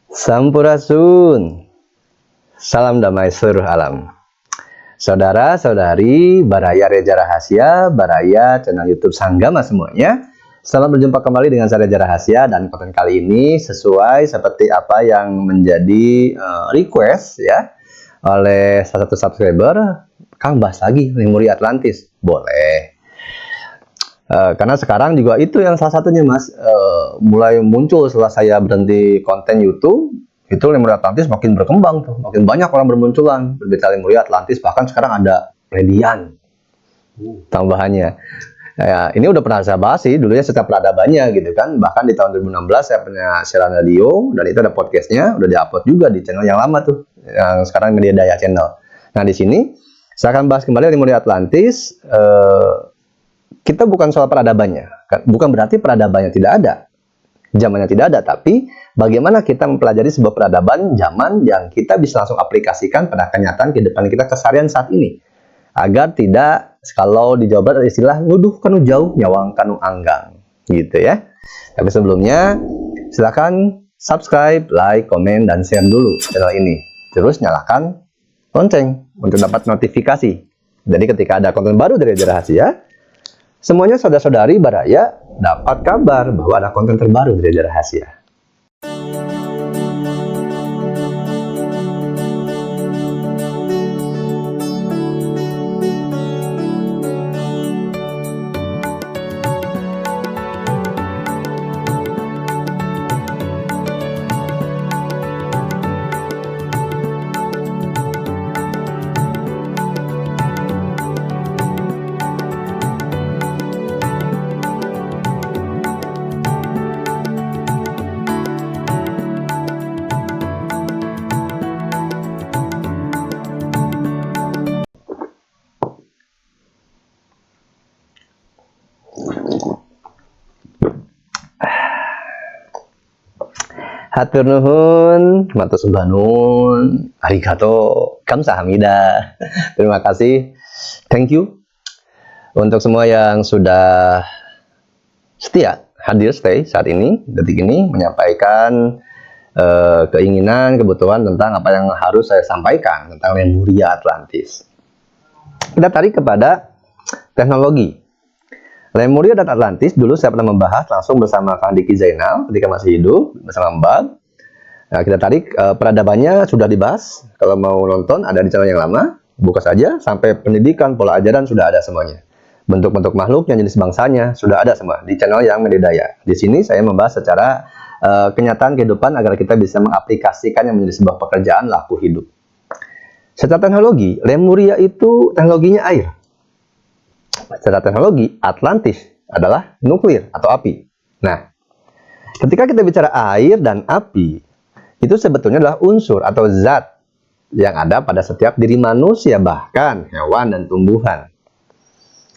Sampurasun. Salam damai seluruh alam. Saudara-saudari Baraya Reja Rahasia, Baraya channel YouTube Sanggama semuanya. Selamat berjumpa kembali dengan saya Reja Rahasia, dan konten kali ini sesuai seperti apa yang menjadi request ya oleh salah satu subscriber. Kang, bahas lagi Memori Atlantis. Boleh. Karena sekarang juga itu yang salah satunya Mas, mulai muncul setelah saya berhenti konten YouTube, itu Memori Atlantis makin berkembang tuh, makin banyak orang bermunculan berbicara Memori Atlantis, bahkan sekarang ada Radian tambahannya. Ya, ini udah pernah saya bahas sih, dulunya setiap peradabannya gitu kan, bahkan di tahun 2016 saya punya siaran radio, dan itu ada podcastnya, udah diupload juga di channel yang lama tuh, yang sekarang Media Daya Channel. Nah di sini saya akan bahas kembali Memori Atlantis. Kita bukan soal peradabannya, bukan berarti peradabannya tidak ada, zamannya tidak ada, tapi bagaimana kita mempelajari sebuah peradaban zaman yang kita bisa langsung aplikasikan pada kenyataan kehidupan kita keseharian saat ini, agar tidak, kalau di Jawa Barat ada istilah nuduh kanu jauh nyawang kanu anggang gitu ya. Tapi sebelumnya silakan subscribe, like, komen, dan share dulu channel ini, terus nyalakan lonceng untuk dapat notifikasi. Jadi ketika ada konten baru dari Reja Rahasia, semuanya saudara-saudari Baraya dapat kabar bahwa ada konten terbaru dari Reja Rahasia. Hatur nuhun, matur sembah nuwun, arigato, kamsahamnida. Terima kasih, thank you untuk semua yang sudah setia hadir stay saat ini, detik ini, menyampaikan keinginan, kebutuhan tentang apa yang harus saya sampaikan tentang Lemuria Atlantis. Kita tarik kepada teknologi. Lemuria dan Atlantis dulu saya pernah membahas langsung bersama Kang Diki Zainal ketika masih hidup bersama Mbak. Nah, kita tarik peradabannya sudah dibahas. Kalau mau nonton ada di channel yang lama, buka saja, sampai pendidikan, pola ajaran sudah ada semuanya. Bentuk-bentuk makhluknya, jenis bangsanya sudah ada semua di channel yang Media Daya. Di sini saya membahas secara kenyataan kehidupan agar kita bisa mengaplikasikan yang menjadi sebuah pekerjaan laku hidup. Secara teknologi, Lemuria itu teknologinya air. Secara teknologi, Atlantis adalah nuklir atau api. Nah, ketika kita bicara air dan api, itu sebetulnya adalah unsur atau zat yang ada pada setiap diri manusia, bahkan hewan dan tumbuhan.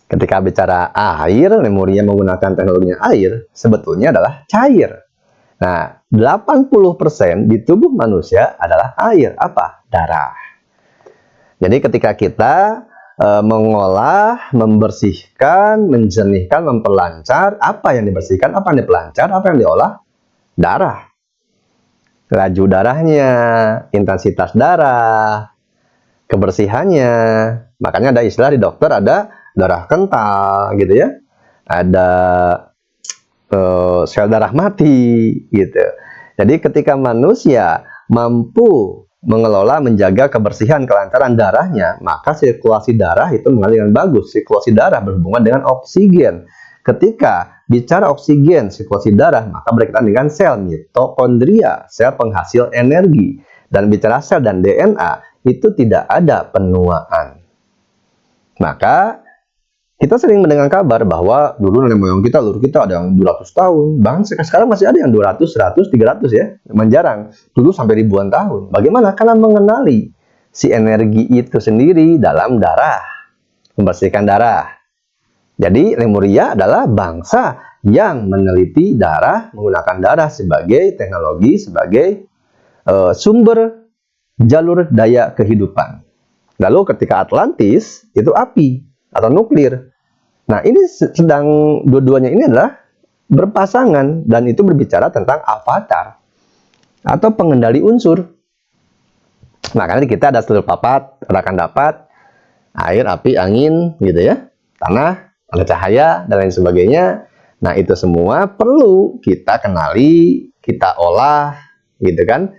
Ketika bicara air, Lemuria menggunakan teknologinya air, sebetulnya adalah cair. Nah, 80% di tubuh manusia adalah air. Apa? Darah. Jadi ketika kita mengolah, membersihkan, menjernihkan, memperlancar, apa yang dibersihkan, apa yang dipelancar, apa yang diolah? Darah. Laju darahnya, intensitas darah, kebersihannya. Makanya ada istilah di dokter, ada darah kental gitu ya, ada sel darah mati gitu. Jadi ketika manusia mampu mengelola, menjaga kebersihan, kelancaran darahnya, maka sirkulasi darah itu mengalir dengan bagus. Sirkulasi darah berhubungan dengan oksigen. Ketika bicara oksigen, sirkulasi darah, maka berkaitan dengan sel mitokondria, sel penghasil energi. Dan bicara sel dan DNA, itu tidak ada penuaan. Maka kita sering mendengar kabar bahwa dulu nenek moyang kita, leluhur kita ada yang 200 tahun. Bahkan sekarang masih ada yang 200, 100, 300 ya. Menjarang. Dulu sampai ribuan tahun. Bagaimana? Karena mengenali si energi itu sendiri dalam darah. Membersihkan darah. Jadi Lemuria adalah bangsa yang meneliti darah, menggunakan darah sebagai teknologi, sebagai sumber jalur daya kehidupan. Lalu ketika Atlantis, itu api atau nuklir. Nah, ini sedang dua-duanya ini adalah berpasangan, dan itu berbicara tentang avatar. atau pengendali unsur. Makanya kita ada seluruh papat, akan dapat air, api, angin, gitu ya, tanah, ada cahaya, dan lain sebagainya. Nah, itu semua perlu kita kenali, kita olah, gitu kan,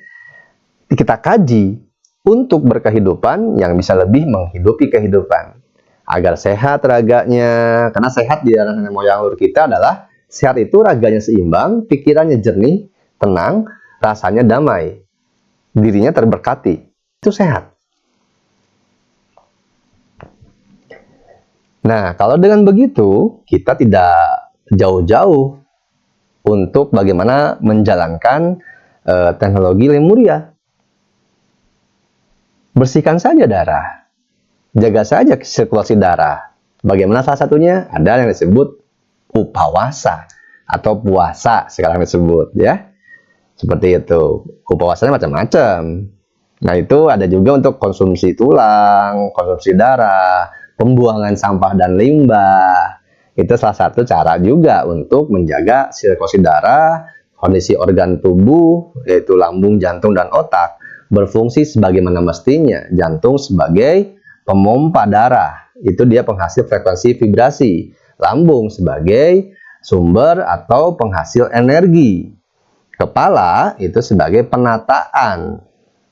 kita kaji untuk berkehidupan yang bisa lebih menghidupi kehidupan agar sehat raganya. Karena sehat di dalam nenek moyang leluhur kita adalah sehat itu raganya seimbang, pikirannya jernih, tenang, rasanya damai, dirinya terberkati. Itu sehat. Nah, kalau dengan begitu, kita tidak jauh-jauh untuk bagaimana menjalankan teknologi Lemuria. Bersihkan saja darah, jaga saja sirkulasi darah. Bagaimana salah satunya? Ada yang disebut upawasa atau puasa sekarang disebut, ya. Seperti itu. Upawasanya macam-macam. Nah, itu ada juga untuk konsumsi tulang, konsumsi darah, pembuangan sampah dan limbah. Itu salah satu cara juga untuk menjaga sirkulasi darah, kondisi organ tubuh, yaitu lambung, jantung, dan otak, berfungsi sebagaimana mestinya. Jantung sebagai pemompa darah, itu dia penghasil frekuensi vibrasi. Lambung sebagai sumber atau penghasil energi. Kepala itu sebagai penataan,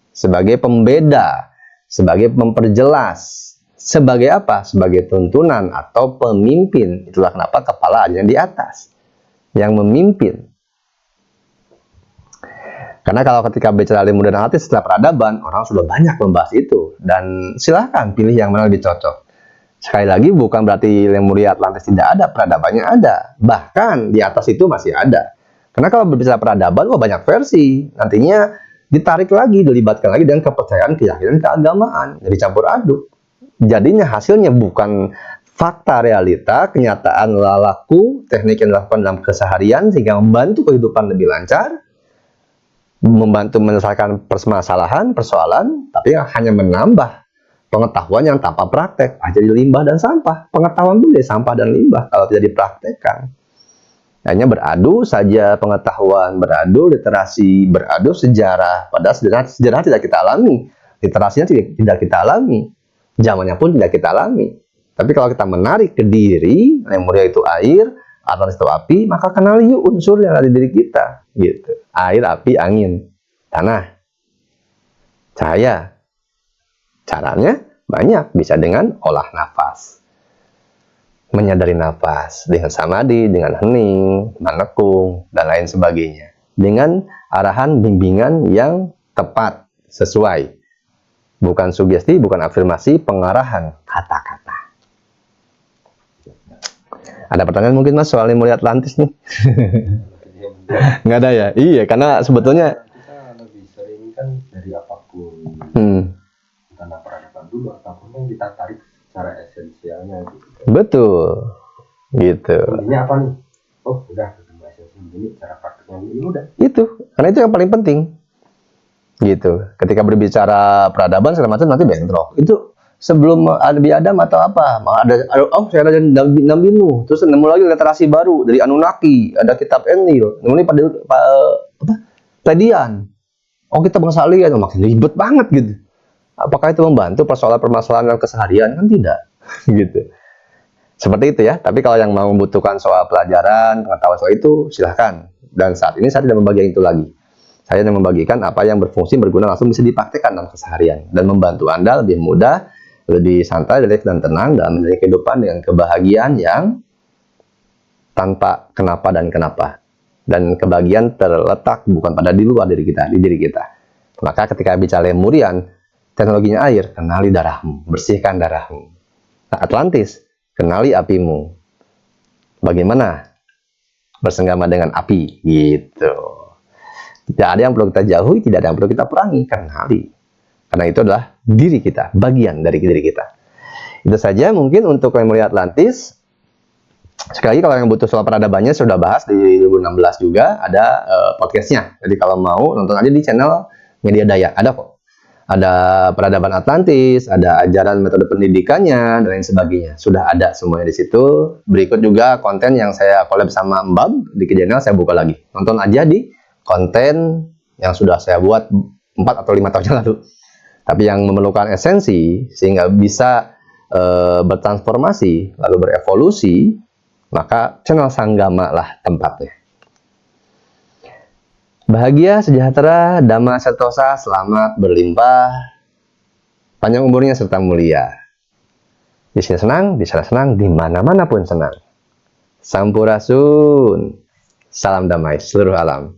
sebagai pembeda, sebagai memperjelas. Sebagai apa? Sebagai tuntunan atau pemimpin. Itulah kenapa kepala ada yang di atas, yang memimpin. Karena kalau ketika bicara ilmu dan arti setelah peradaban, orang sudah banyak membahas itu. Dan silahkan pilih yang mana lebih cocok. Sekali lagi, bukan berarti Lemuria Atlantis tidak ada, peradabannya ada. Bahkan di atas itu masih ada. Karena kalau berbicara peradaban, banyak versi. Nantinya ditarik lagi, dilibatkan lagi dengan kepercayaan, keyakinan, keagamaan. Jadi campur aduk. Jadinya hasilnya bukan fakta realita, kenyataan lalaku, teknik yang dilakukan dalam keseharian sehingga membantu kehidupan lebih lancar, membantu menyelesaikan permasalahan, persoalan, tapi hanya menambah pengetahuan yang tanpa praktek. Jadi limbah dan sampah. Pengetahuan itu jadi sampah dan limbah kalau tidak dipraktekkan. Hanya beradu saja pengetahuan, beradu literasi, beradu sejarah. Padahal sejarah tidak kita alami, literasinya tidak kita alami, zamannya pun tidak kita alami. Tapi kalau kita menarik ke diri, Lemuria itu air, Atlantis itu api, maka kenali yuk unsur yang ada di diri kita, gitu. Air, api, angin, tanah, cahaya. Caranya banyak, bisa dengan olah nafas, menyadari nafas dengan samadhi, dengan hening, menekung, dan lain sebagainya, dengan arahan bimbingan yang tepat, sesuai, bukan sugesti, bukan afirmasi, pengarahan kata-kata. Ada pertanyaan mungkin Mas soal Lemuria Atlantis nih? Nggak ada ya? Iya, karena sebetulnya kita lebih sering kan dari apapun, karena peradaban dulu apapun yang kita tarik secara esensialnya gitu. Betul, gitu. Ini apa nih? Oh, udah ketemu esensial ini, cara prakteknya ini udah. Itu, karena itu yang paling penting. Gitu. Ketika berbicara peradaban segala macam nanti bentrok. Itu sebelum ada Nabi Adam atau apa? Saya ada Nabi Nuh. Terus nemu lagi literasi baru dari Anunnaki, ada kitab Enlil. Ini pada Pleiadian. Oh, kita bangsa alien, makin ribet banget gitu. Apakah itu membantu permasalahan keseharian? Kan tidak. Gitu. Seperti itu ya. Tapi kalau yang mau membutuhkan soal pelajaran, pengetahuan soal itu, silahkan. Dan saat ini saya tidak membagi itu lagi. Saya hanya membagikan apa yang berfungsi, berguna, langsung bisa dipraktikkan dalam keseharian. Dan membantu Anda lebih mudah, lebih santai, relax, dan tenang dalam menjalani kehidupan dengan kebahagiaan yang tanpa kenapa dan kenapa. Dan kebahagiaan terletak bukan pada di luar diri kita, di diri kita. Maka ketika bicara Lemurian, teknologinya air, kenali darahmu, bersihkan darahmu. Nah, Atlantis, kenali apimu. Bagaimana bersenggama dengan api, gitu. Tidak ada yang perlu kita jauhi, tidak ada yang perlu kita perangi, kenali. Karena itu adalah diri kita, bagian dari diri kita. Itu saja mungkin untuk Lemuria Atlantis. Sekali lagi kalau yang butuh soal peradabannya sudah bahas di 2016 juga, ada podcastnya. Jadi kalau mau nonton aja di channel Media Daya, ada kok. Ada peradaban Atlantis, ada ajaran metode pendidikannya, dan lain sebagainya. Sudah ada semuanya di situ. Berikut juga konten yang saya collab sama Mbak di channel, saya buka lagi. Nonton aja di konten yang sudah saya buat 4 atau 5 tahun yang lalu. Tapi yang memerlukan esensi sehingga bisa bertransformasi lalu berevolusi, maka channel Sanggama lah tempatnya. Bahagia, sejahtera, damai, sentosa, selamat, berlimpah, panjang umurnya serta mulia. Di sini senang, di sana senang, di mana-mana pun senang. Sampurasun. Salam damai seluruh alam.